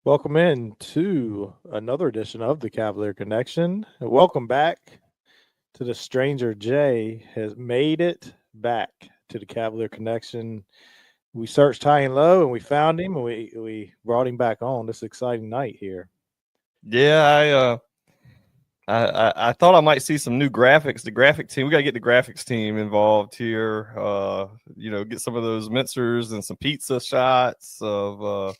Welcome in to another edition of the Cavalier Connection. Welcome back to the stranger. Jay has made it back to the Cavalier Connection. We searched high and low and we found him and we brought him back on this exciting night here. Yeah, I thought I might see some new graphics. The graphic team, we got to get the graphics team involved here. Get some of those mincers and some pizza shots of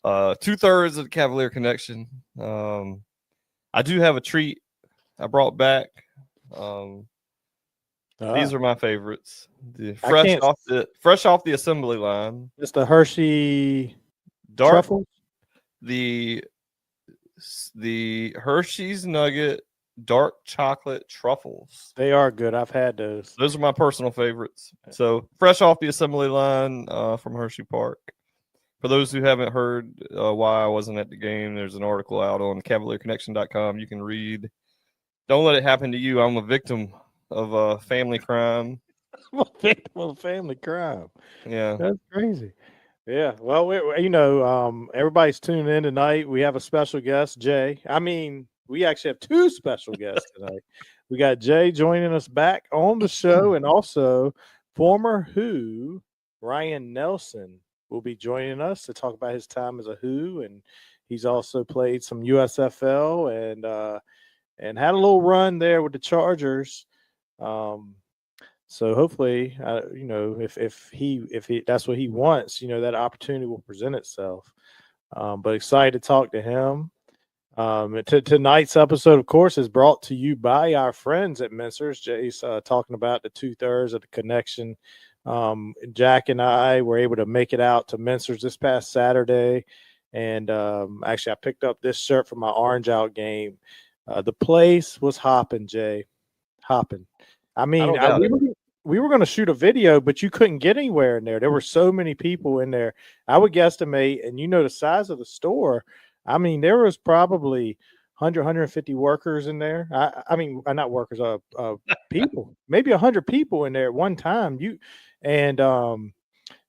2/3 of the Cavalier Connection. I do have a treat I brought back. These are my favorites. Fresh off the assembly line. It's the Hershey Dark truffles. The Hershey's Nugget dark chocolate truffles. They are good. I've had those. Those are my personal favorites. So fresh off the assembly line from Hershey Park. For those who haven't heard why I wasn't at the game, there's an article out on CavalierConnection.com. You can read. Don't let it happen to you. I'm a victim of a family crime. I'm a victim of family crime. Yeah, that's crazy. Yeah, well, everybody's tuning in tonight. We have a special guest, Jay. I mean, we actually have two special guests tonight. We got Jay joining us back on the show, and also former Who Ryan Nelson will be joining us to talk about his time as a Who, and he's also played some USFL and had a little run there with the Chargers. So hopefully, if that's what he wants, that opportunity will present itself. But excited to talk to him. Tonight's episode, of course, is brought to you by our friends at Mincers. Jay's talking about the 2/3 of the connection. Jack and I were able to make it out to Mincers this past Saturday, and actually, I picked up this shirt for my Orange Out game. The place was hopping, Jay, hopping. I mean, we were going to shoot a video, but you couldn't get anywhere in there. There were so many people in there. I would guesstimate, and the size of the store. I mean, there was probably 100, 150 workers in there. I mean, not workers, people, maybe 100 people in there at one time.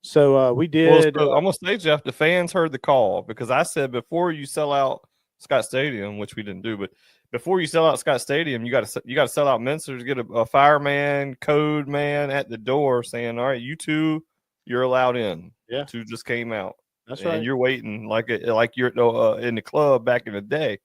So we did. Well, I'm gonna stage Jeff. The fans heard the call because I said before you sell out Scott Stadium, which we didn't do, but before you sell out Scott Stadium, you got to sell out Mincers, get a fireman, code man at the door saying, "All right, you two, you're allowed in." Yeah, two just came out. That's right. And you're waiting like you're in the club back in the day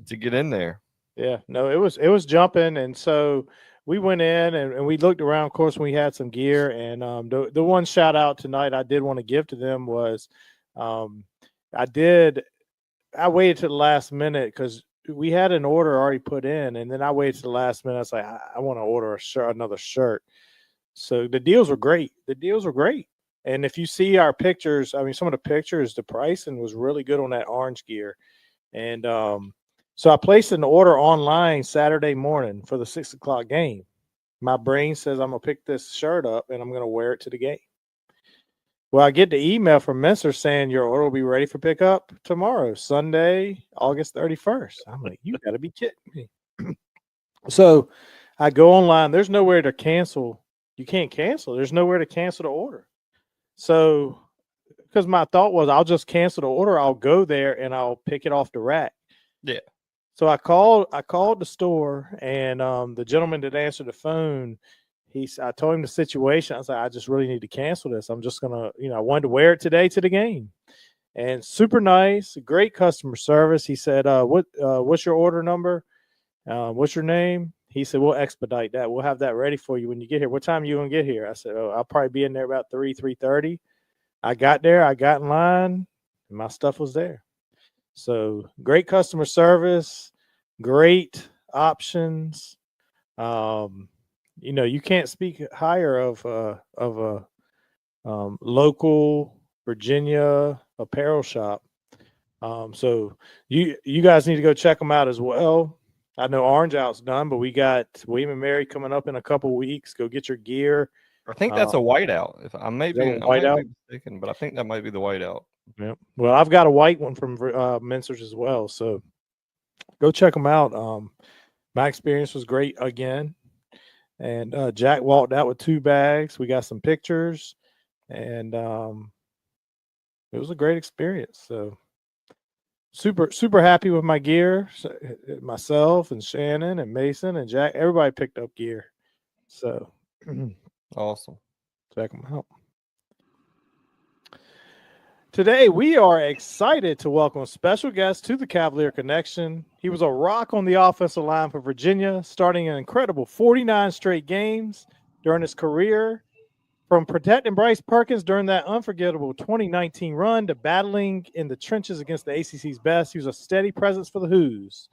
to get in there. Yeah, no, it was jumping, and so we went in and we looked around. Of course, we had some gear, and the one shout out tonight I did want to give to them was I waited to the last minute because we had an order already put in, and then I waited to the last minute. I was like, I want to order another shirt. So the deals were great. And if you see our pictures, I mean, some of the pictures, the pricing was really good on that orange gear. And so I placed an order online Saturday morning for the 6 o'clock game. My brain says I'm going to pick this shirt up and I'm going to wear it to the game. Well, I get the email from Mincer saying your order will be ready for pickup tomorrow, Sunday, August 31st. I'm like, you got to be kidding me. So I go online. There's nowhere to cancel. You can't cancel. There's nowhere to cancel the order. So because my thought was I'll just cancel the order. I'll go there and I'll pick it off the rack. Yeah. So I called the store, and the gentleman that answered the phone, I told him the situation. I was like, I just really need to cancel this. I'm just gonna, I wanted to wear it today to the game. And super nice, great customer service. He said, what's your order number? What's your name? He said, we'll expedite that. We'll have that ready for you when you get here. What time are you gonna get here? I said, I'll probably be in there about 3:30. I got there, I got in line, and my stuff was there. So great customer service, great options. You can't speak higher of a local Virginia apparel shop. So you guys need to go check them out as well. I know Orange Out's done, but we got William and Mary coming up in a couple of weeks. Go get your gear. I think that's a whiteout. If I may be mistaken, but I think that might be the whiteout. Yeah. Well, I've got a white one from Mincers as well. So go check them out. My experience was great again. And Jack walked out with 2 bags. We got some pictures, and it was a great experience. So super happy with my gear. Myself and Shannon and Mason and Jack, everybody picked up gear. So Awesome. check them out. Today, we are excited to welcome a special guest to the Cavalier Connection. He was a rock on the offensive line for Virginia, starting an incredible 49 straight games during his career. From protecting Bryce Perkins during that unforgettable 2019 run to battling in the trenches against the ACC's best, he was a steady presence for the Hoos.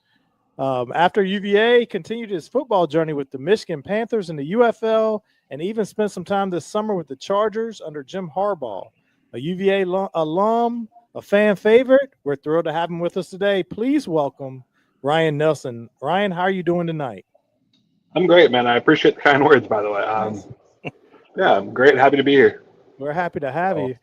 After UVA, continued his football journey with the Michigan Panthers in the UFL, and even spent some time this summer with the Chargers under Jim Harbaugh. A UVA alum, a fan favorite. We're thrilled to have him with us today. Please welcome Ryan Nelson. Ryan, how are you doing tonight? I'm great, man. I appreciate the kind words, by the way. Yeah, I'm great. Happy to be here. We're happy to have you.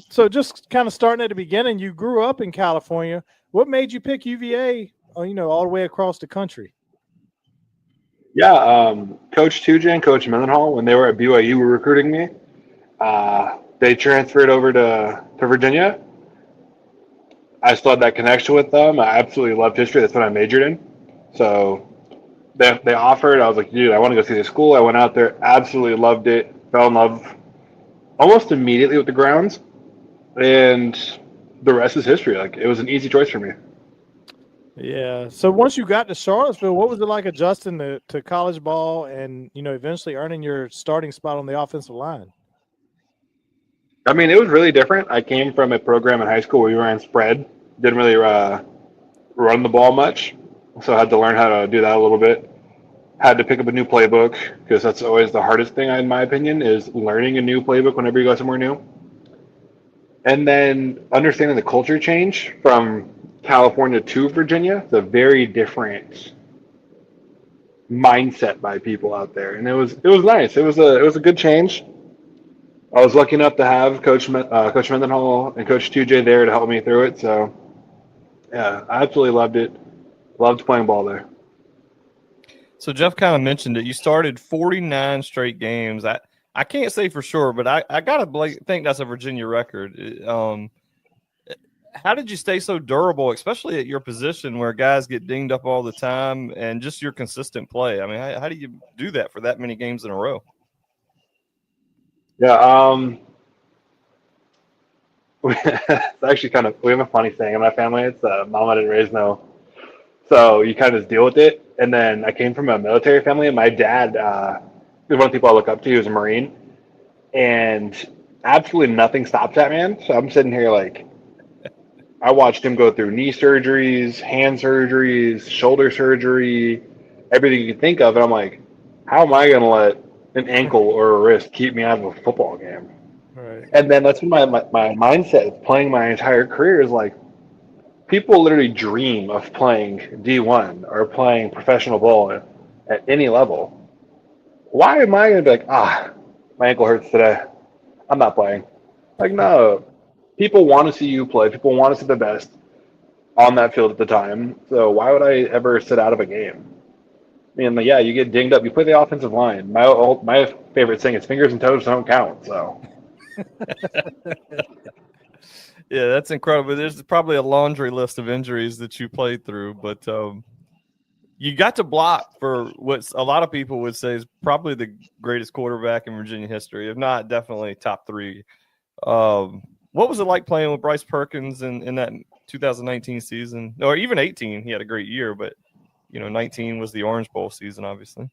So just kind of starting at the beginning, you grew up in California. What made you pick UVA, all the way across the country? Yeah, Coach Tuja and Coach Mendenhall, when they were at BYU, were recruiting me. They transferred over to Virginia. I still had that connection with them. I absolutely loved history. That's what I majored in. So they offered. I was like, dude, I want to go see the school. I went out there, absolutely loved it, fell in love almost immediately with the grounds, and the rest is history. Like, it was an easy choice for me. Yeah. So once you got to Charlottesville, what was it like adjusting to college ball and, eventually earning your starting spot on the offensive line? I mean, it was really different. I came from a program in high school where we ran spread, didn't really run the ball much, so I had to learn how to do that a little bit. Had to pick up a new playbook, because that's always the hardest thing, in my opinion, is learning a new playbook whenever you go somewhere new. And then understanding the culture change from California to Virginia. It's a very different mindset by people out there, and it was nice. It was a good change. I was lucky enough to have Coach Mendenhall and Coach 2J there to help me through it. So, yeah, I absolutely loved it. Loved playing ball there. So Jeff kind of mentioned it. You started 49 straight games. I can't say for sure, but I got to think that's a Virginia record. How did you stay so durable, especially at your position where guys get dinged up all the time, and just your consistent play? I mean, how do you do that for that many games in a row? Yeah, it's actually we have a funny saying in my family. It's mama didn't raise no. So you kind of just deal with it. And then I came from a military family, and my dad is one of the people I look up to. He was a Marine, and absolutely nothing stops that man. So I'm sitting here like, I watched him go through knee surgeries, hand surgeries, shoulder surgery, everything you can think of. And I'm like, how am I going to let an ankle or a wrist keep me out of a football game? Right. And then that's when my mindset is playing my entire career is like, people literally dream of playing D1 or playing professional ball at any level. Why am I going to be like, my ankle hurts today, I'm not playing? Like, no. People want to see you play. People want to see the best on that field at the time. So why would I ever sit out of a game? I mean, yeah, you get dinged up. You play the offensive line. My favorite thing is fingers and toes don't count. So. Yeah, that's incredible. There's probably a laundry list of injuries that you played through, but you got to block for what a lot of people would say is probably the greatest quarterback in Virginia history, if not definitely top three. What was it like playing with Bryce Perkins in that 2019 season? Or even 18, he had a great year, but 19 was the Orange Bowl season, obviously.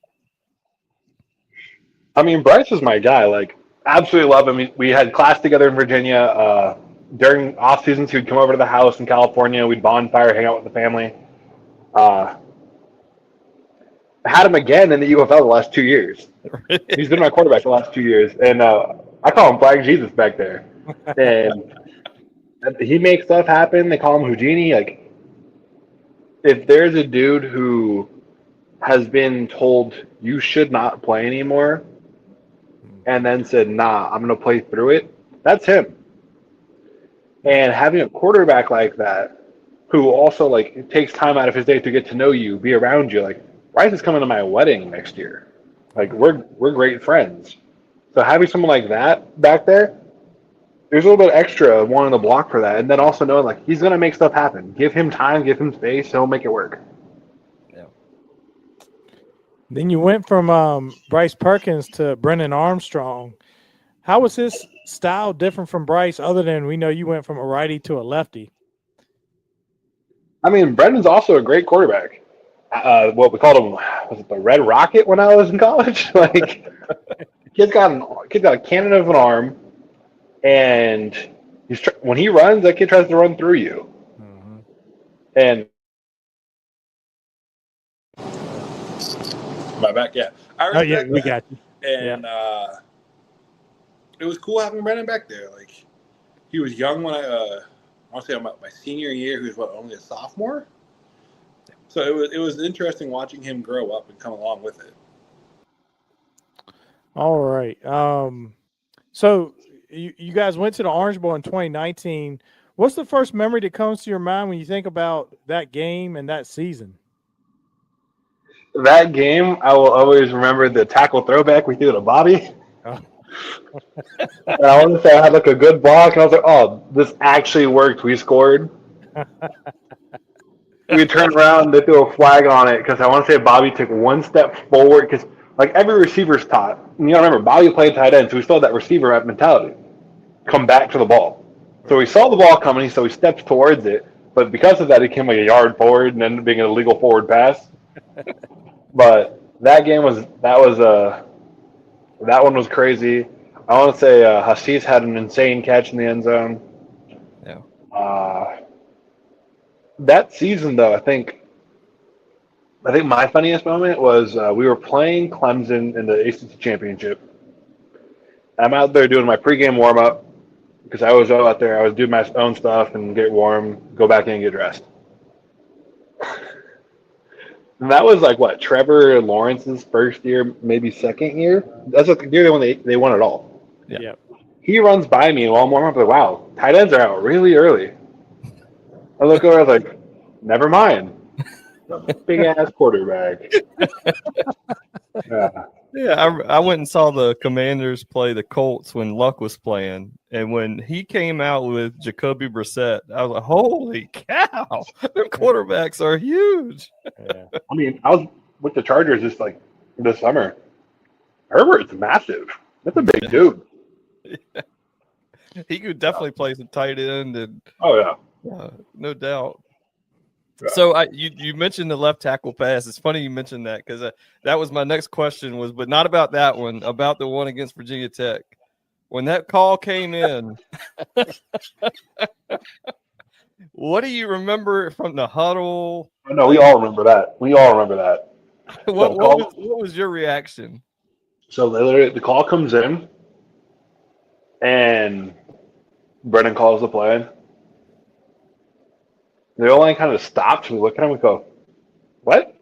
I mean, Bryce was my guy. Like, absolutely love him. We had class together in Virginia. During off seasons, he would come over to the house in California. We'd bonfire, hang out with the family. Had him again in the UFL the last 2 years. He's been my quarterback the last 2 years, and I call him Flag Jesus back there. And he makes stuff happen. They call him Houdini. Like, if there's a dude who has been told you should not play anymore, and then said, nah, I'm going to play through it, that's him. And having a quarterback like that, who also like takes time out of his day to get to know you, be around you, like, Bryce is coming to my wedding next year. Like, we're great friends. So having someone like that back there, there's a little bit extra wanting to block for that, and then also knowing like he's gonna make stuff happen. Give him time, give him space, he'll make it work. Yeah. Then you went from Bryce Perkins to Brennan Armstrong. How was his style different from Bryce, other than we know you went from a righty to a lefty? I mean, Brendan's also a great quarterback. What we called him was it the Red Rocket when I was in college? Like, kid's got a cannon of an arm, and when he runs, that kid tries to run through you. Mm-hmm. And my back, yeah. Oh yeah, we got you. And it was cool having Brennan back there. Like, he was young when I want to say my senior year. He was only a sophomore. So it was interesting watching him grow up and come along with it. All right. So you guys went to the Orange Bowl in 2019. What's the first memory that comes to your mind when you think about that game and that season? that game, I will always remember the tackle throwback we threw to Bobby. Oh. And I want to say I had like a good block, and I was like, "Oh, this actually worked. We scored." We turned around, they threw a flag on it because I want to say Bobby took one step forward because like every receiver's taught. And you gotta remember, Bobby played tight end, so we still had that receiver mentality. Come back to the ball. So he saw the ball coming, so he steps towards it. But because of that, he came like a yard forward and ended up being an illegal forward pass. But that one was crazy. I want to say Hassis had an insane catch in the end zone. Yeah. That season, though, I think my funniest moment was we were playing Clemson in the ACC championship. I'm out there doing my pregame warm up because I was out there. I was doing my own stuff and get warm, go back in and get dressed. And that was like what, Trevor Lawrence's first year, maybe second year. That's the year they won it all. Yeah. Yep. He runs by me while I'm warming up. Like, wow, tight ends are out really early. I look over, I was like, never mind. Big ass quarterback. Yeah. Yeah, I went and saw the Commanders play the Colts when Luck was playing, and when he came out with Jacoby Brissett, I was like, "Holy cow! Their quarterbacks are huge." Yeah. I mean, I was with the Chargers just like this summer. Herbert's massive. That's a big dude. Yeah. He could definitely play some tight end, and Oh yeah, no doubt. Yeah. So you mentioned the left tackle pass. It's funny you mentioned that because that was my next question but not about that one, about the one against Virginia Tech. When that call came in, what do you remember from the huddle? no, we all remember that. What was your reaction? So the call comes in, and Brennan calls the play. The O-line kind of stops. We look at him and go, "What?"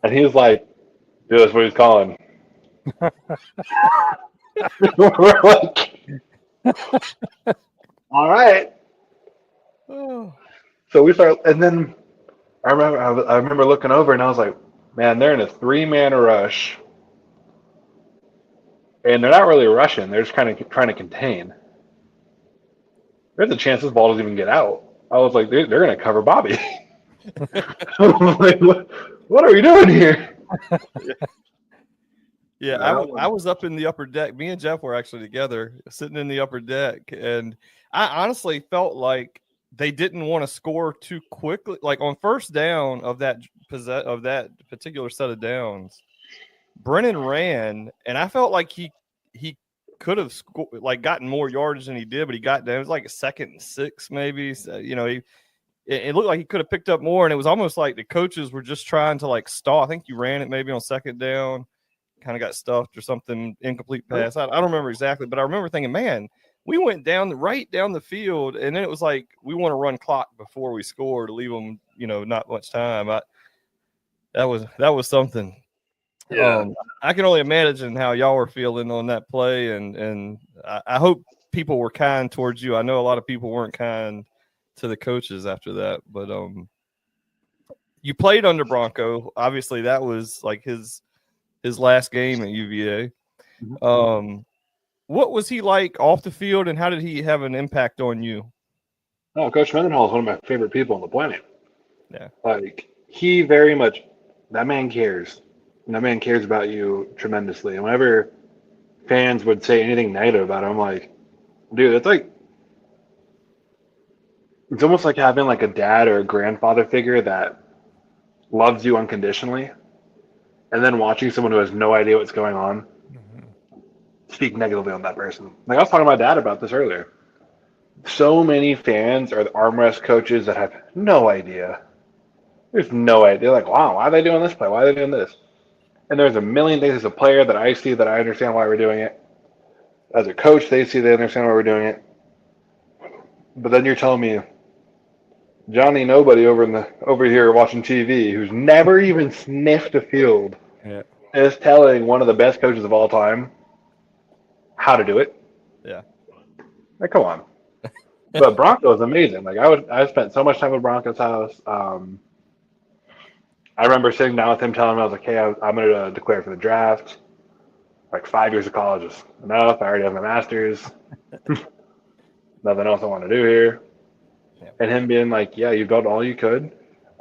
And he was like, "Dude, that's what he's calling." We're like, "All right." Oh. So we start, and then I remember looking over, and I was like, "Man, they're in a 3-man rush, and they're not really rushing. They're just kind of trying to contain. There's a chance this ball doesn't even get out." I was like, "They're going to cover Bobby." I'm like, what are we doing here? Yeah, I was up in the upper deck. Me and Jeff were actually together, sitting in the upper deck, and I honestly felt like they didn't want to score too quickly. Like on first down of that particular set of downs, Brennan ran, and I felt like he could have gotten more yardage than he did, but he got down. It was like a 2nd and 6, maybe. So, it looked like he could have picked up more, and it was almost like the coaches were just trying to stall. I think you ran it maybe on 2nd down, kind of got stuffed or something, incomplete pass. I don't remember exactly, but I remember thinking, man, we went right down the field, and then it was like we want to run clock before we score to leave them, not much time. That was something. Yeah. I can only imagine how y'all were feeling on that play, and I hope people were kind towards you. I know a lot of people weren't kind to the coaches after that, but you played under Bronco. Obviously, that was like his last game at UVA. What was he like off the field, and how did he have an impact on you? Oh, Coach Mendenhall is one of my favorite people on the planet. Yeah. Like he very much, that man cares. And that man cares about you tremendously. And whenever fans would say anything negative about him, I'm like, dude, it's almost like having like a dad or a grandfather figure that loves you unconditionally, and then watching someone who has no idea what's going on speak negatively on that person. Like I was talking to my dad about this earlier. So many fans are the arm wrest coaches that have no idea. There's no idea. Like, wow, why are they doing this play? Why are they doing this? And there's a million things as a player that I see that I understand why we're doing it. As a coach, they understand why we're doing it. But then you're telling me Johnny Nobody over here watching TV, who's never even sniffed a field, is telling one of the best coaches of all time how to do it. Yeah. Like, come on. But Bronco is amazing. Like I spent so much time at Bronco's house. I remember sitting down with him, telling him I was like, "Hey, I'm going to declare for the draft. Like 5 years of college is enough. I already have my master's. Nothing else I want to do here." Yeah. And him being like, "Yeah, you've done all you could.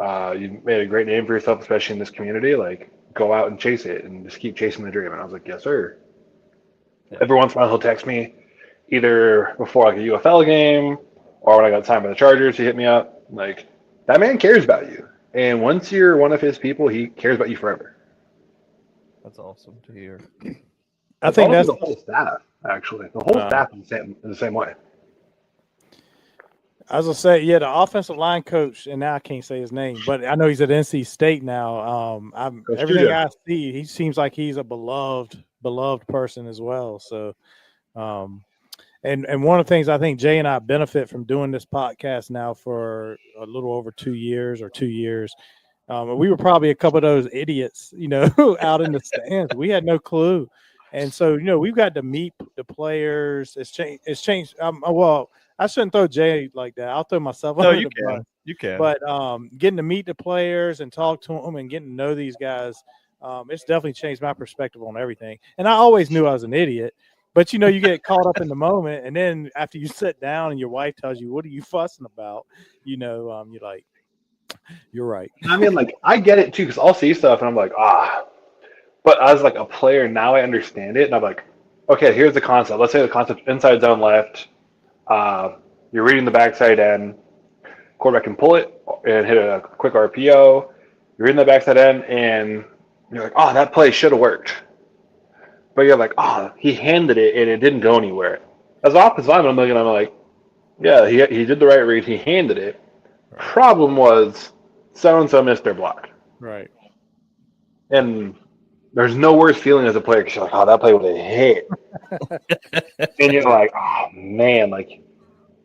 You made a great name for yourself, especially in this community. Like, go out and chase it, and just keep chasing the dream." And I was like, "Yes, sir." Yeah. Every once in a while, he'll text me, either before like a UFL game or when I got signed by the Chargers. He hit me up. Like, that man cares about you. And once you're one of his people, he cares about you forever. That's awesome to hear. I think that's the whole staff, actually. The whole staff is the same way. I was gonna say, yeah, the offensive line coach, and now I can't say his name, but I know he's at NC State now. Everything I see, he seems like he's a beloved person as well. So, and one of the things I think Jay and I benefit from doing this podcast now for a little over 2 years or 2 years. We were probably a couple of those idiots, out in the stands. We had no clue. And so, we've got to meet the players. It's changed. Well, I shouldn't throw Jay like that. I'll throw myself under the bus. You can. But getting to meet the players and talk to them and getting to know these guys, it's definitely changed my perspective on everything. And I always knew I was an idiot. But, you get caught up in the moment. And then after you sit down and your wife tells you, "What are you fussing about?" You're like, you're right. I mean, like, I get it, too, because I'll see stuff, and I'm like, But as, like, a player, now I understand it, and I'm like, okay, here's the concept. Let's say the concept inside zone left. You're reading the backside end. Quarterback can pull it and hit a quick RPO. You're in the backside end, and you're like, oh, that play should have worked. But you're like, oh, he handed it, and it didn't go anywhere. As an offensive lineman, I'm like, yeah, he did the right read. He handed it. Right. Problem was, so-and-so missed their block. Right. And there's no worse feeling as a player because you're like, oh, that play would have hit. And you're like, oh, man, like,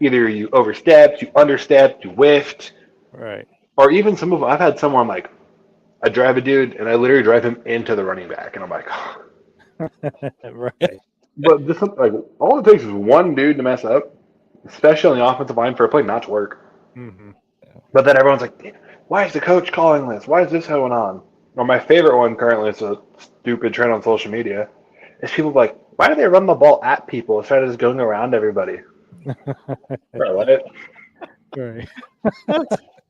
either you overstepped, you understepped, you whiffed. Right. Or even I've had someone like, I drive a dude and I literally drive him into the running back. And I'm like, oh. Right. But this, like, all it takes is one dude to mess up, especially on the offensive line, for a play not to work. Mm-hmm. But then everyone's like, why is the coach calling this? Why is this going on? Or my favorite one currently, is a stupid trend on social media, is people like, why do they run the ball at people instead of just going around everybody? Right.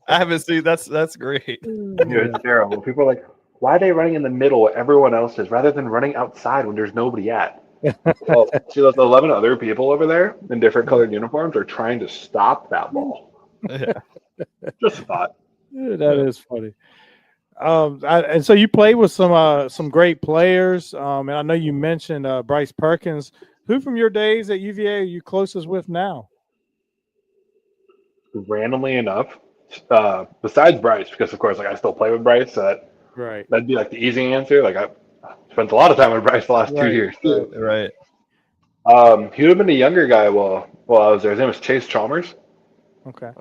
I haven't seen that's great. Dude, it's terrible. People are like, why are they running in the middle where everyone else is rather than running outside when there's nobody at? Well, see, those 11 other people over there in different colored uniforms are trying to stop that ball. Yeah. Just a thought. That is funny. And so you played with some great players. And I know you mentioned Bryce Perkins. Who from your days at UVA are you closest with now? Randomly enough, besides Bryce, because of course, like I still play with Bryce, so that'd be like the easy answer. Like I spent a lot of time with Bryce the last 2 years. Right. He would have been a younger guy while I was there. His name was Chase Chalmers. Okay.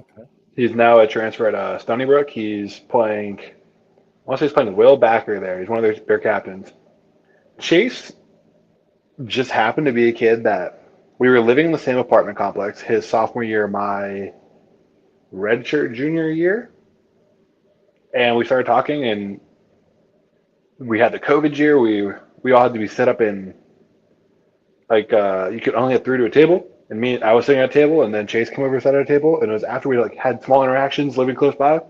He's now a transfer at Stony Brook. He's playing. I want to say he's playing Will Backer there. He's one of their captains. Chase just happened to be a kid that we were living in the same apartment complex his sophomore year, my redshirt junior year, and we started talking, and we had the COVID year. We all had to be set up in like you could only have 3 to a table, and I was sitting at a table, and then Chase came over sat at a table, and it was after we like had small interactions living close by,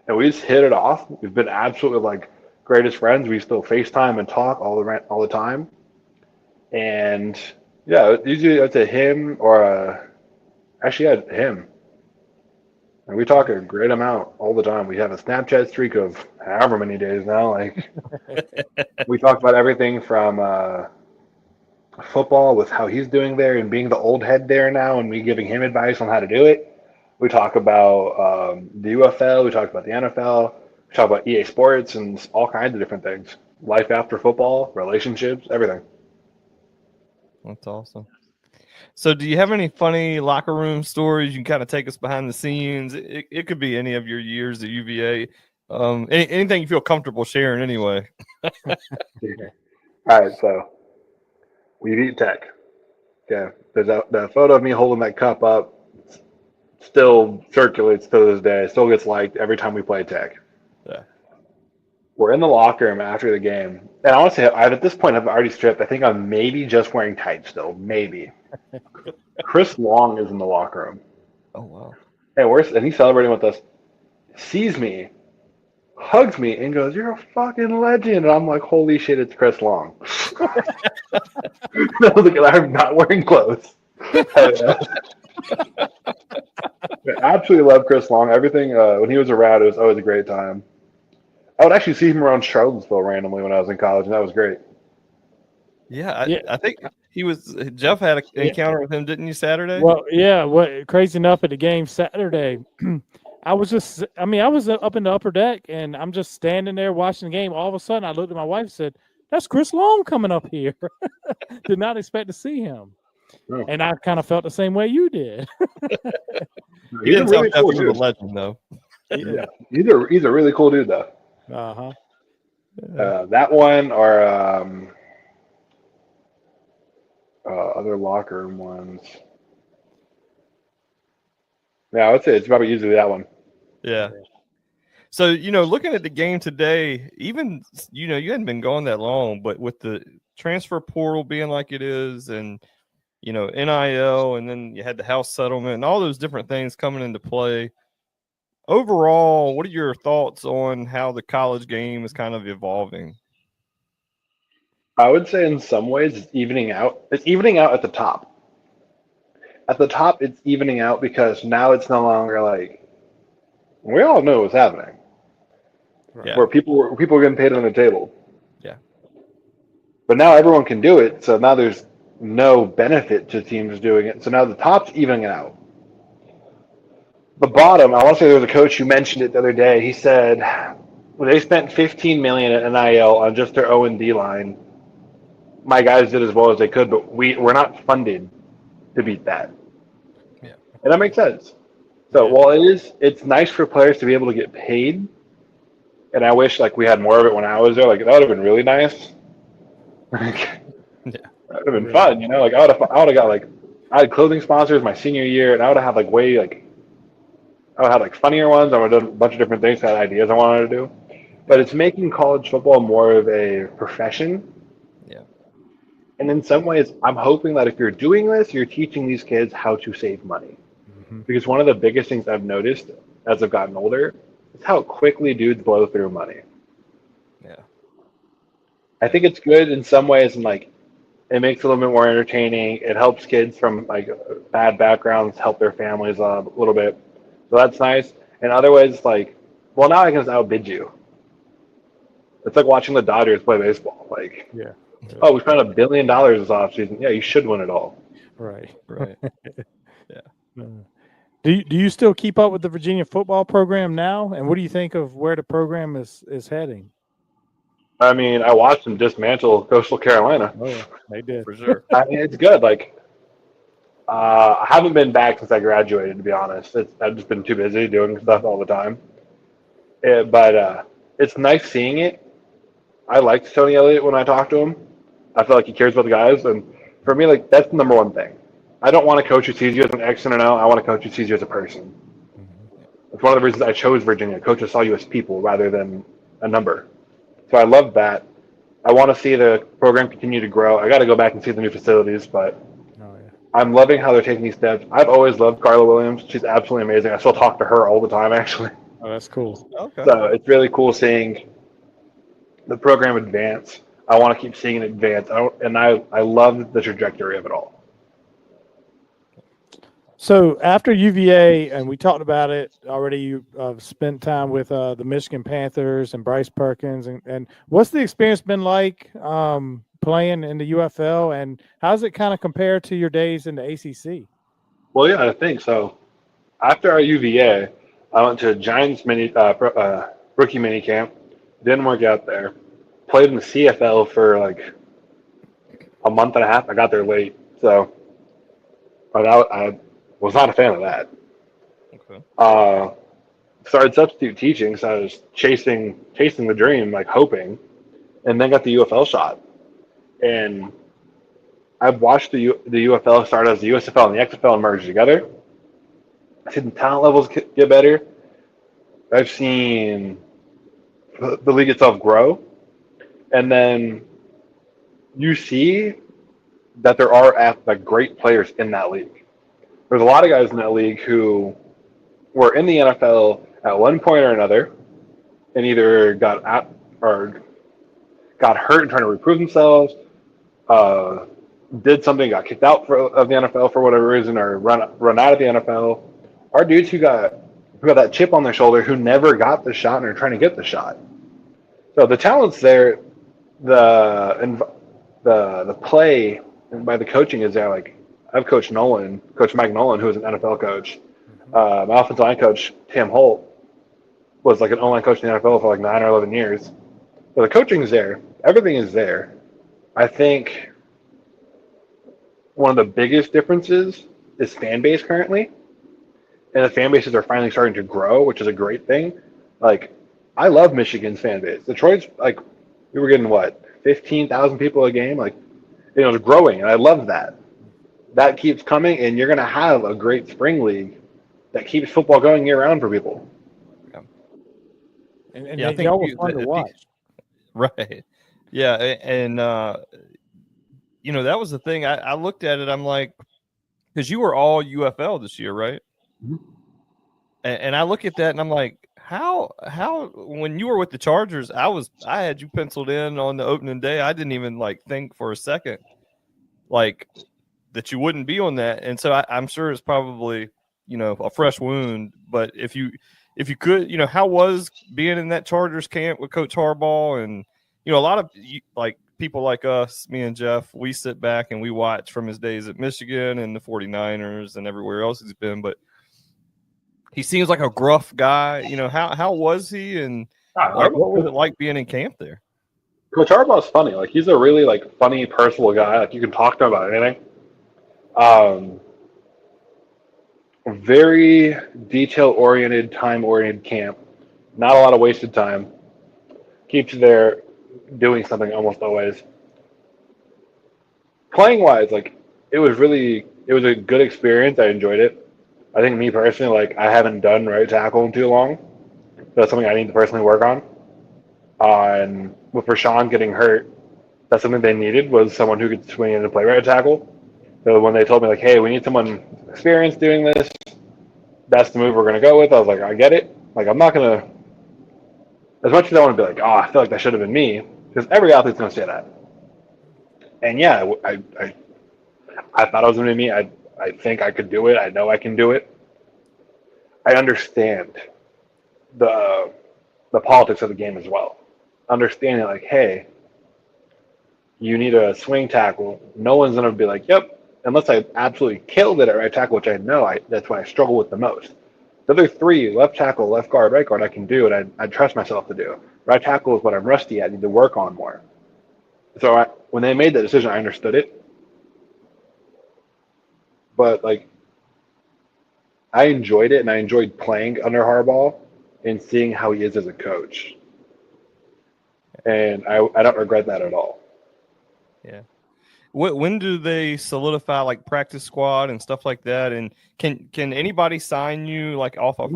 and we just hit it off. We've been absolutely like greatest friends. We still FaceTime and talk all the time, and yeah, usually it's a him or actually him. And we talk a great amount all the time. We have a Snapchat streak of however many days now. Like we talk about everything from football with how he's doing there and being the old head there now, and me giving him advice on how to do it. We talk about the UFL. We talk about the NFL. We talk about EA Sports and all kinds of different things. Life after football, relationships, everything. That's awesome. So do you have any funny locker room stories? You can kind of take us behind the scenes. It could be any of your years at UVA. Anything you feel comfortable sharing anyway. All right, so we beat Tech. Okay, there's that photo of me holding that cup up. Still circulates to this day. Still gets liked every time we play Tech. Yeah. We're in the locker room after the game, and I want to say at this point I've already stripped. I think I'm maybe just wearing tights still, maybe. Chris Long is in the locker room. Oh wow. And he's celebrating with us. Sees me, hugs me, and goes, "You're a fucking legend." And I'm like, "Holy shit, it's Chris Long." I was like, "I'm not wearing clothes." I absolutely love Chris Long. Everything when he was around, it was always a great time. I would actually see him around Charlottesville randomly when I was in college, and that was great. Yeah, I think Jeff had an encounter with him, didn't you, Saturday? Well, yeah. What crazy enough at the game Saturday, I was up in the upper deck, and I'm just standing there watching the game. All of a sudden, I looked at my wife and said, "That's Chris Long coming up here." Did not expect to see him, and I kind of felt the same way you did. He didn't really cool dude. A legend, though. Yeah, he's a really cool dude, though. That one or other locker room ones. Yeah, I would say it's probably usually that one. Yeah. So, looking at the game today, even, you hadn't been gone that long, but with the transfer portal being like it is and, NIL, and then you had the house settlement and all those different things coming into play. Overall, what are your thoughts on how the college game is kind of evolving? I would say in some ways it's evening out. It's evening out at the top. At the top, it's evening out because now it's no longer like we all know what's happening. Yeah. Where people are getting paid on the table. Yeah. But now everyone can do it, so now there's no benefit to teams doing it. So now the top's evening it out. The bottom, I want to say there was a coach who mentioned it the other day. He said when they spent $15 million at NIL on just their O&D line, my guys did as well as they could, but we're not funded to beat that. Yeah. And that makes sense. So while it's nice for players to be able to get paid, and I wish like we had more of it when I was there, like that would have been really nice. That would have been fun, Like I would have got like I had clothing sponsors my senior year, and I would have had like I would have like funnier ones. I would have done a bunch of different things, had ideas I wanted to do. But it's making college football more of a profession. Yeah. And in some ways, I'm hoping that if you're doing this, you're teaching these kids how to save money. Mm-hmm. Because one of the biggest things I've noticed as I've gotten older is how quickly dudes blow through money. Yeah. I think it's good in some ways, and like it makes it a little bit more entertaining. It helps kids from like bad backgrounds help their families a little bit. So that's nice. In other ways, it's like, well, now I can just outbid you. It's like watching the Dodgers play baseball. Like, oh, we spent $1 billion this offseason. Yeah, you should win it all. Right. Yeah. Do you still keep up with the Virginia football program now? And what do you think of where the program is heading? I mean, I watched them dismantle Coastal Carolina. Oh, yeah, they did. For sure. I mean, it's good. Like, I haven't been back since I graduated, to be honest. I've just been too busy doing stuff all the time. But it's nice seeing it. I liked Tony Elliott when I talked to him. I feel like he cares about the guys. And for me, like, that's the number one thing. I don't want a coach who sees you as an X and an O. I want a coach who sees you as a person. It's one of the reasons I chose Virginia. Coaches saw you as people rather than a number. So I love that. I want to see the program continue to grow. I got to go back and see the new facilities, but Oh yeah. I'm loving how they're taking these steps. I've always loved Carla Williams. She's absolutely amazing. I still talk to her all the time, actually. Oh, that's cool. Okay. So it's really cool seeing the program advance. I want to keep seeing it advance, I love the trajectory of it all. So after UVA, and we talked about it already, you spent time with the Michigan Panthers and Bryce Perkins, and what's the experience been like playing in the UFL, and how's it kind of compare to your days in the ACC? Well, yeah, I think so. After our UVA, I went to Giants rookie mini camp. Didn't work out there. Played in the CFL for like a month and a half. I got there late, so but I was not a fan of that. Okay. Started substitute teaching, so I was chasing the dream, like hoping, and then got the UFL shot. And I've watched the UFL start as the USFL and the XFL merge together. I've seen the talent levels get better. I've seen the league itself grow, and then you see that there are like great players in that league. There's a lot of guys in that league who were in the NFL at one point or another, and either got hurt and trying to reprove themselves, did something, got kicked out of the NFL for whatever reason, or run out of the NFL. Our dudes who got that chip on their shoulder, who never got the shot and are trying to get the shot. So the talent's there, the play and by the coaching is there. Like I've coached Coach Mike Nolan, who is an NFL coach. My offensive line coach Tim Holt was like an O-line coach in the NFL for like 9 or 11 years. So the coaching is there, everything is there. I think one of the biggest differences is fan base currently, and the fan bases are finally starting to grow, which is a great thing. Like I love Michigan's fan base. Detroit's like we were getting 15,000 people a game. Like it was growing, and I love that. That keeps coming, and you're going to have a great spring league that keeps football going year round for people. And Yeah, I think y'all were fun to watch. Right. Yeah, and that was the thing. I looked at it. I'm like, because you were all UFL this year, right? Mm-hmm. And I look at that, and I'm like, how when you were with the Chargers, I had you penciled in on the opening day. I didn't even think for a second that you wouldn't be on that. And so I'm sure it's probably a fresh wound. But if you could, how was being in that Chargers camp with Coach Harbaugh? And a lot of people like us, me and Jeff, we sit back and we watch from his days at Michigan and the 49ers and everywhere else he's been. But he seems like a gruff guy. How was he? And what was it like being in camp there? Coach Harbaugh's funny. Like he's a really funny, personable guy. Like you can talk to him about anything. Very detail-oriented, time-oriented camp. Not a lot of wasted time. Keeps you there doing something almost always. Playing-wise, it was a good experience. I enjoyed it. I think me personally, I haven't done right tackle in too long. That's something I need to personally work on. And with Rashawn getting hurt, that's something they needed, was someone who could swing in and play right tackle. So when they told me, hey, we need someone experienced doing this, that's the move we're going to go with. I was like, I get it. I'm not going to, as much as I want to be I feel like that should have been me, because every athlete's going to say that. And yeah, I thought it was going to be me. I think I could do it. I know I can do it. I understand the politics of the game as well. Understanding hey, you need a swing tackle. No one's going to be yep, unless I absolutely killed it at right tackle, which I know that's what I struggle with the most. The other three, left tackle, left guard, right guard, I can do, and I trust myself to do. Right tackle is what I'm rusty at, I need to work on more. So when they made that decision, I understood it. But I enjoyed it, and I enjoyed playing under Harbaugh and seeing how he is as a coach. And I don't regret that at all. Yeah. When do they solidify practice squad and stuff like that? And can anybody sign you off of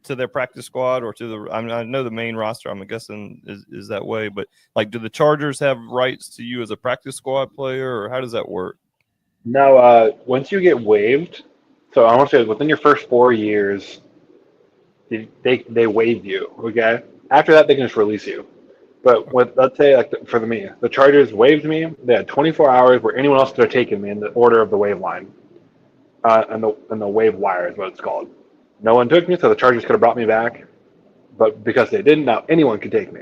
to their practice squad or to the? I mean, I know the main roster. I'm guessing is that way, but like, do the Chargers have rights to you as a practice squad player, or how does that work? No, once you get waived, so I want to say within your first 4 years, they waive you. Okay, after that they can just release you. But let's say like for me, the Chargers waived me. They had 24 hours where anyone else could have taken me in the order of the wave line, and the wave wire is what it's called. No one took me, so the Chargers could have brought me back. But because they didn't, now anyone can take me.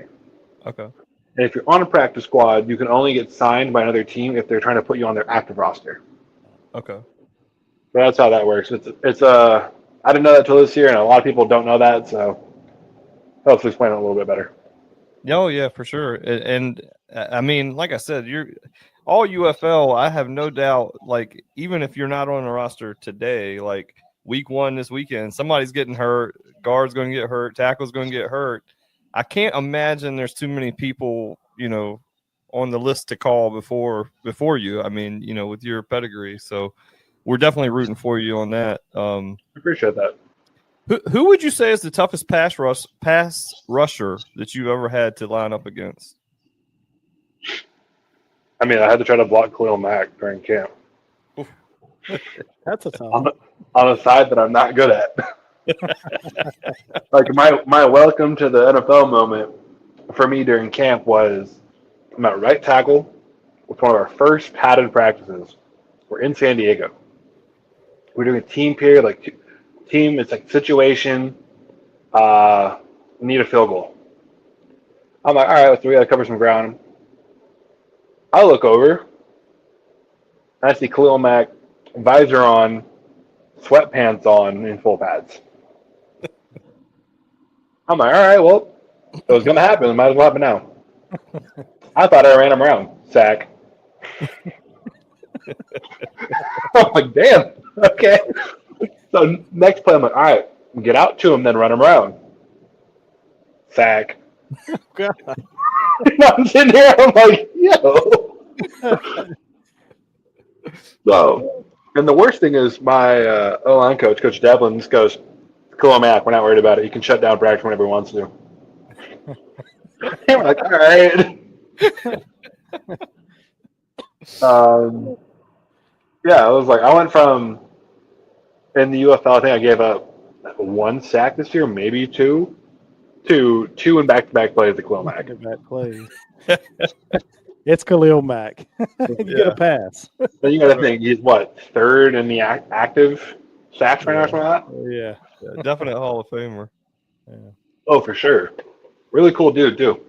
Okay. And if you're on a practice squad, you can only get signed by another team if they're trying to put you on their active roster. Okay. So that's how that works. It's I didn't know that till this year, and a lot of people don't know that. So helps explain it a little bit better. Oh yeah, for sure. And I mean, like I said, you're all UFL. I have no doubt. Like even if you're not on the roster today, like week 1 this weekend, somebody's getting hurt. Guard's going to get hurt. Tackle's going to get hurt. I can't imagine there's too many people, on the list to call before you. I mean, with your pedigree. So we're definitely rooting for you on that. Appreciate that. Who would you say is the toughest pass rusher that you've ever had to line up against? I mean, I had to try to block Khalil Mack during camp. That's a tough on a side that I'm not good at. Like my welcome to the NFL moment for me during camp was I'm at right tackle with one of our first padded practices. We're in San Diego. We're doing a team period, like team. It's like situation. Need a field goal. I'm like, all right, so we gotta cover some ground. I look over. I see Khalil Mack, visor on, sweatpants on, in full pads. I'm like, all right, well, it was gonna happen. It might as well happen now. I thought I ran him around. Sack. I'm like, damn. Okay. So next play, I'm like, all right, get out to him, then run him around. Sack. God. I'm sitting here, I'm like, yo. So, and the worst thing is my O-line coach, Coach Devlin, just goes, Khalil Mack, we're not worried about it. He can shut down practice whenever he wants to. And we're like, all right. Yeah, I was like, I went from in the UFL, I think I gave up 1 sack this year, maybe 2, to 2 in back-to-back plays to Khalil Mack. Back-to-back plays. It's Khalil Mack. You get a pass. So you got to think, he's what, 3rd in the active sacks right now, something like that? Yeah, definite Hall of Famer. Yeah. Oh, for sure. Really cool dude, too.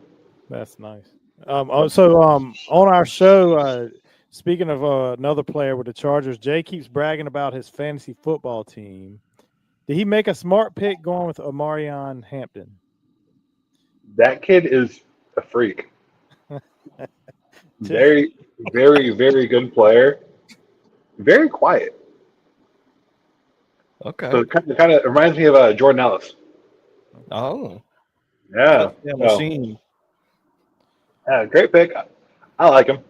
That's nice. So on our show, speaking of another player with the Chargers, Jay keeps bragging about his fantasy football team. Did he make a smart pick going with Omarion Hampton? That kid is a freak. Very, very, very good player. Very quiet. Okay. So it kind of reminds me of Jordan Ellis. Oh. Yeah. Machine. Yeah, great pick. I like him.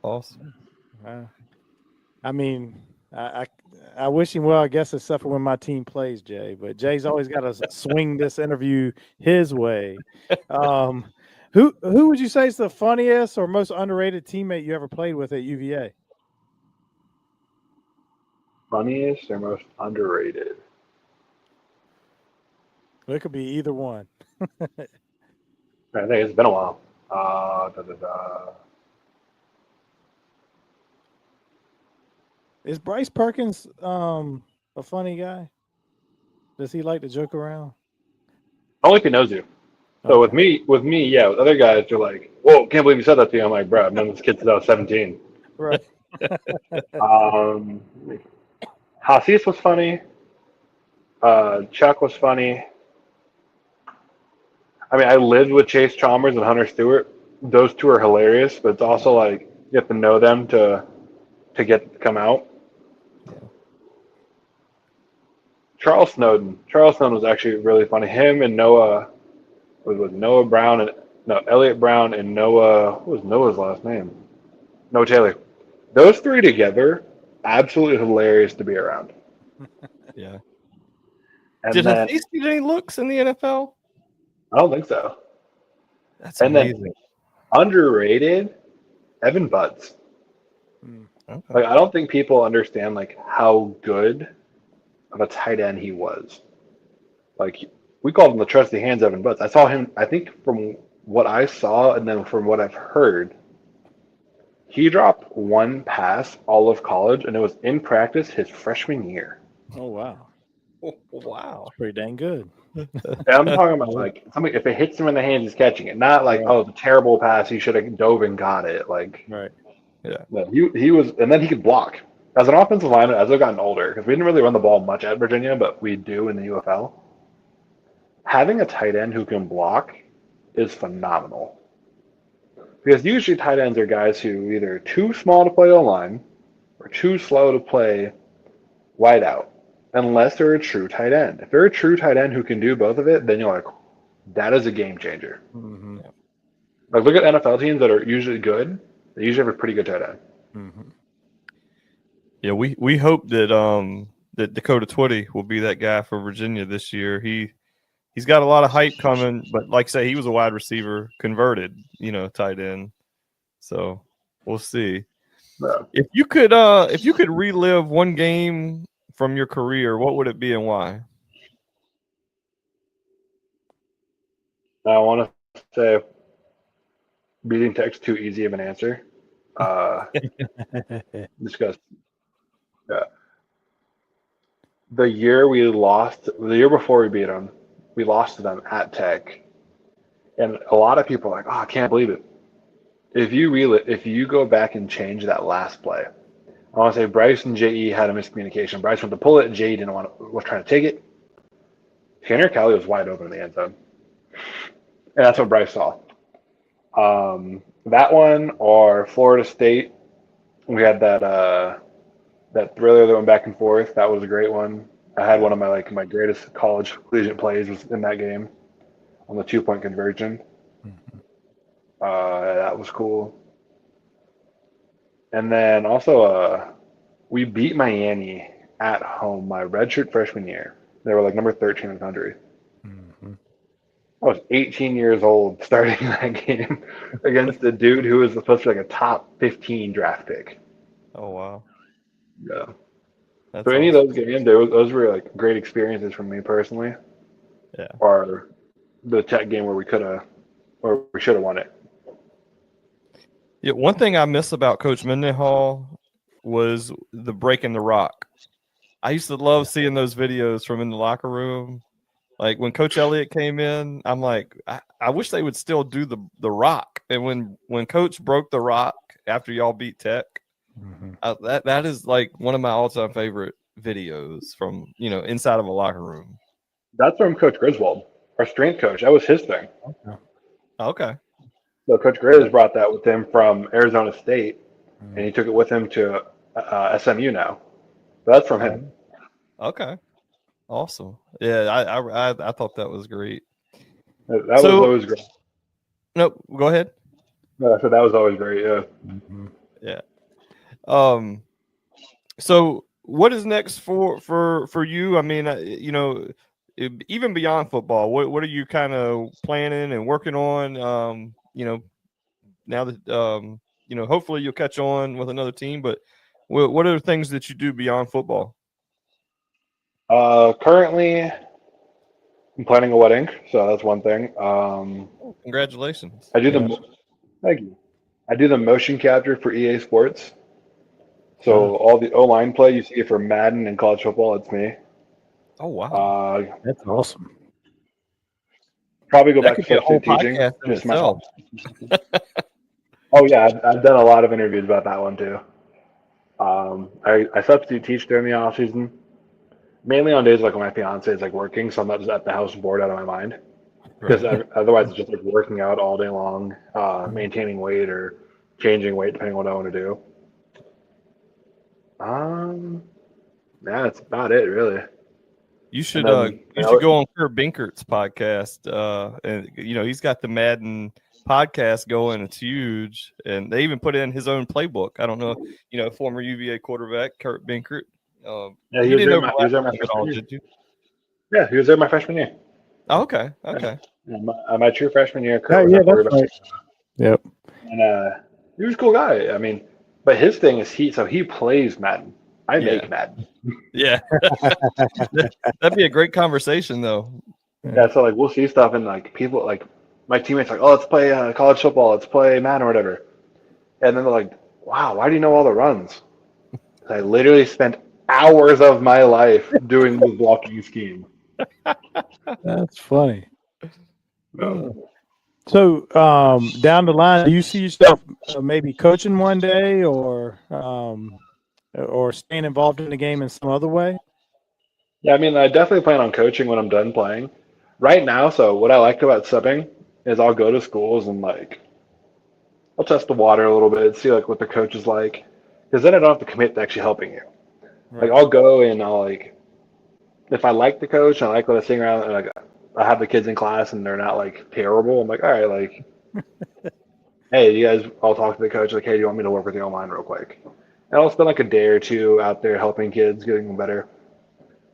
Awesome. I mean, I wish him well, I guess, except for when my team plays, Jay. But Jay's always got to swing this interview his way. Who would you say is the funniest or most underrated teammate you ever played with at UVA? Funniest or most underrated? It could be either one. I think it's been a while. Is Bryce Perkins a funny guy? Does he like to joke around? Only if he knows you. So with me, yeah. With other guys, you're like, "Whoa, can't believe you said that to me." I'm like, "Bro, I've known this kid since I was 17." Right. Hasis was funny. Chuck was funny. I mean, I lived with Chase Chalmers and Hunter Stewart. Those two are hilarious, but it's also like you have to know them to get to come out. Charles Snowden was actually really funny. Him and Noah. Was Noah Brown and Elliott Brown and Noah. What was Noah's last name? Noah Taylor. Those 3 together, absolutely hilarious to be around. Yeah. And Did then Hafiz get any looks in the NFL? I don't think so. That's And amazing. then underrated, Evan Butts. Okay. Like I don't think people understand like how good of a tight end he was. Like we called him the trusty hands Evan Butts. I saw him. I think from what I saw and then from what I've heard, he dropped one pass all of college, and it was in practice his freshman year. Oh wow, Wow. pretty dang good. And I'm talking about like something if it hits him in the hands, he's catching it. Not like Right. oh the terrible pass, he should have dove and got it. Like Right. no, he was, and then he could block. As an offensive lineman, as I've gotten older, because we didn't really run the ball much at Virginia, but we do in the UFL. Having a tight end who can block is phenomenal. Because usually tight ends are guys who either too small to play O-line or too slow to play wide out, unless they're a true tight end. If they're a true tight end who can do both of it, then you're like, that is a game changer. Mm-hmm. Like look at NFL teams that are usually good. They usually have a pretty good tight end. Mm-hmm. Yeah, we hope that that Dakota Twitty will be that guy for Virginia this year. He's got a lot of hype coming, but like I say, he was a wide receiver converted, tight end. So we'll see. Yeah. If you could relive one game from your career, what would it be and why? I want to say beating Tech's too easy of an answer. Discuss. Yeah. The year before we beat them, we lost to them at Tech. And a lot of people are like, oh, I can't believe it. If you go back and change that last play, I want to say Bryce and JE had a miscommunication. Bryce wanted to pull it, and JE was trying to take it. Tanner Kelly was wide open in the end zone. And that's what Bryce saw. That one or Florida State, we had that thriller that went back and forth. That was a great one. I had one of my greatest college collegiate plays was in that game on the 2-point conversion. Mm-hmm. That was cool. And then also we beat Miami at home my redshirt freshman year. They were like number 13 in the country. Mm-hmm. I was 18 years old starting that game against a dude who was supposed to be like a top 15 draft pick. Oh wow. Yeah. That's So any awesome. of those games, those were like great experiences for me personally. Yeah. Or the Tech game where we should have won it. Yeah, one thing I miss about Coach Mendenhall was the breaking the rock. I used to love seeing those videos from in the locker room. Like when Coach Elliott came in, I'm like, I wish they would still do the rock. And when Coach broke the rock after y'all beat Tech, Mm-hmm. that is like one of my all-time favorite videos from inside of a locker room. That's from Coach Griswold, our strength coach. That was his thing. Okay. So Coach Grizz brought that with him from Arizona State, Mm-hmm. and he took it with him to SMU now. So that's from him. Okay. Awesome. Yeah, I thought that was great. That was always great. No, go ahead. No, so that was always great. Yeah. Mm-hmm. Yeah. So what is next for you? I mean, even beyond football, what are you kind of planning and working on? Now that hopefully you'll catch on with another team, but what are the things that you do beyond football? Currently, I'm planning a wedding, so that's one thing. Congratulations. I do thank you. I do the motion capture for EA Sports. So all the O-line play you see for Madden and college football, it's me. Oh wow, That's awesome. Probably go that back could to be a whole substitute teaching. podcast in Just itself. Oh yeah, I've done a lot of interviews about that one too. I substitute teach during the off season, mainly on days like when my fiance is like working, so I'm not just at the house bored out of my mind. Because otherwise it's just like working out all day long, maintaining weight or changing weight depending on what I want to do. Yeah, that's about it really. You should then, go on Kurt Binkert's podcast. And he's got the Madden podcast going. It's huge, and they even put in his own playbook. I don't know, former UVA quarterback Kurt Binkert. Yeah, he was at my at all, did you? Yeah, he was there my freshman year. Oh, okay. Okay. And my true freshman year, Kurt Oh, was yeah, our that's quarterback. right. Yep. And he was a cool guy. I mean, but his thing is he plays Madden. I Yeah. make Madden. Yeah. That'd be a great conversation, though. Yeah, so like we'll see stuff and like people like my teammates like, oh, let's play college football, let's play Madden or whatever, and then they're like, wow, why do you know all the runs? I literally spent hours of my life doing the blocking scheme. That's funny. So, down the line, do you see yourself maybe coaching one day, or staying involved in the game in some other way? Yeah, I mean, I definitely plan on coaching when I'm done playing. Right now, so what I like about subbing is I'll go to schools and like I'll test the water a little bit, see like what the coach is like, because then I don't have to commit to actually helping you. Like Right. I'll go and I'll like if I like the coach and I like what I sing around and like I have the kids in class and they're not like terrible, I'm like, all right, like, hey, you guys, I'll talk to the coach like, hey, do you want me to work with you online real quick? And I'll spend like a day or two out there helping kids, getting them better.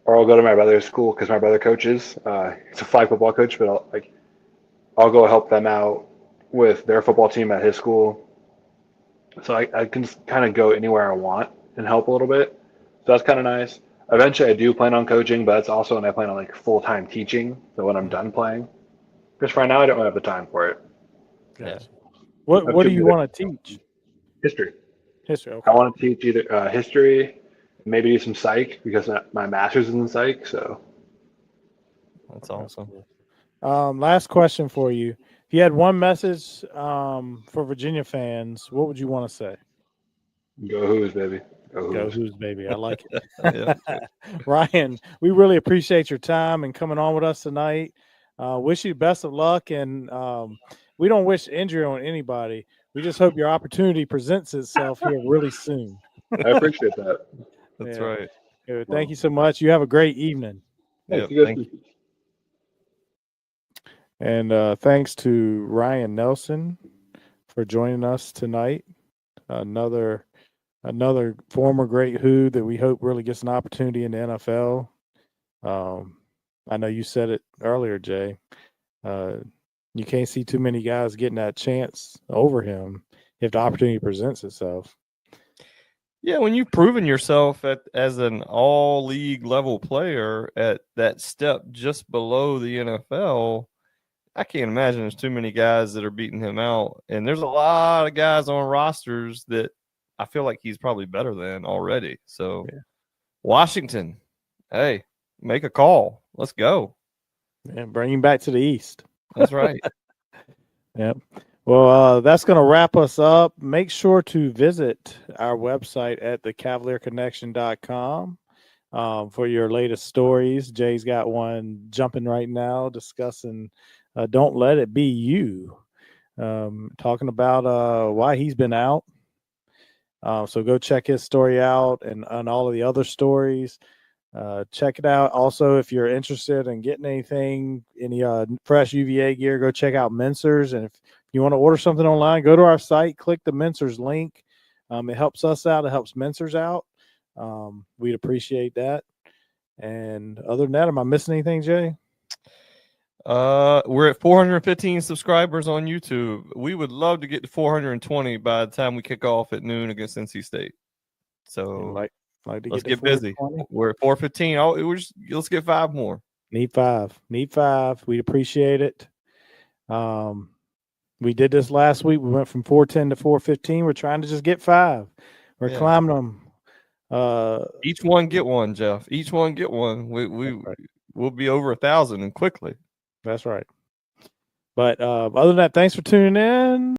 Or I'll go to my brother's school because my brother coaches. He's a flag football coach, but I'll go help them out with their football team at his school. So I can just kind of go anywhere I want and help a little bit. So that's kind of nice. Eventually, I do plan on coaching, but that's also when I plan on like full time teaching. So when I'm done playing, because right now I don't really have the time for it. Yeah. What do you want to teach? History. History. Okay. I want to teach either history, maybe do some psych because my master's is in psych. So That's awesome. Last question for you. If you had one message for Virginia fans, what would you want to say? go Hoos, baby. Go Go Hoos. Who's, baby. I like it. Yeah. Ryan, we really appreciate your time and coming on with us tonight. Wish you best of luck, and we don't wish injury on anybody. We just hope your opportunity presents itself here really soon. I appreciate that. That's Yeah. right. Good. Thank you so much. You have a great evening. Yep. You guys Thank too. And thanks to Ryan Nelson for joining us tonight. Another former great Who that we hope really gets an opportunity in the NFL. I know you said it earlier, Jay. You can't see too many guys getting that chance over him if the opportunity presents itself. Yeah, when you've proven yourself as an all league level player at that step just below the NFL, I can't imagine there's too many guys that are beating him out. And there's a lot of guys on rosters that I feel like he's probably better than already. So, yeah. Washington, hey, make a call. Let's go. And bring him back to the East. That's right. Yep. Well, that's going to wrap us up. Make sure to visit our website at thecavalierconnection.com for your latest stories. Jay's got one jumping right now discussing Don't Let It Be You, talking about why he's been out. So go check his story out and all of the other stories. Check it out. Also, if you're interested in getting any fresh UVA gear, go check out Mincers. And if you want to order something online, go to our site, click the Mincers link. It helps us out. It helps Mincers out. We'd appreciate that. And other than that, am I missing anything, Jay? We're at 415 subscribers on YouTube. We would love to get to 420 by the time we kick off at noon against NC State. So let's get busy. We're at 415. Let's get 5 more. Need 5. We'd appreciate it. We did this last week. We went from 410 to 415. We're trying to just get 5. We're climbing them. Each one get one, Jeff. Each one get one. We'll be over 1,000 and quickly. That's right. But other than that, thanks for tuning in.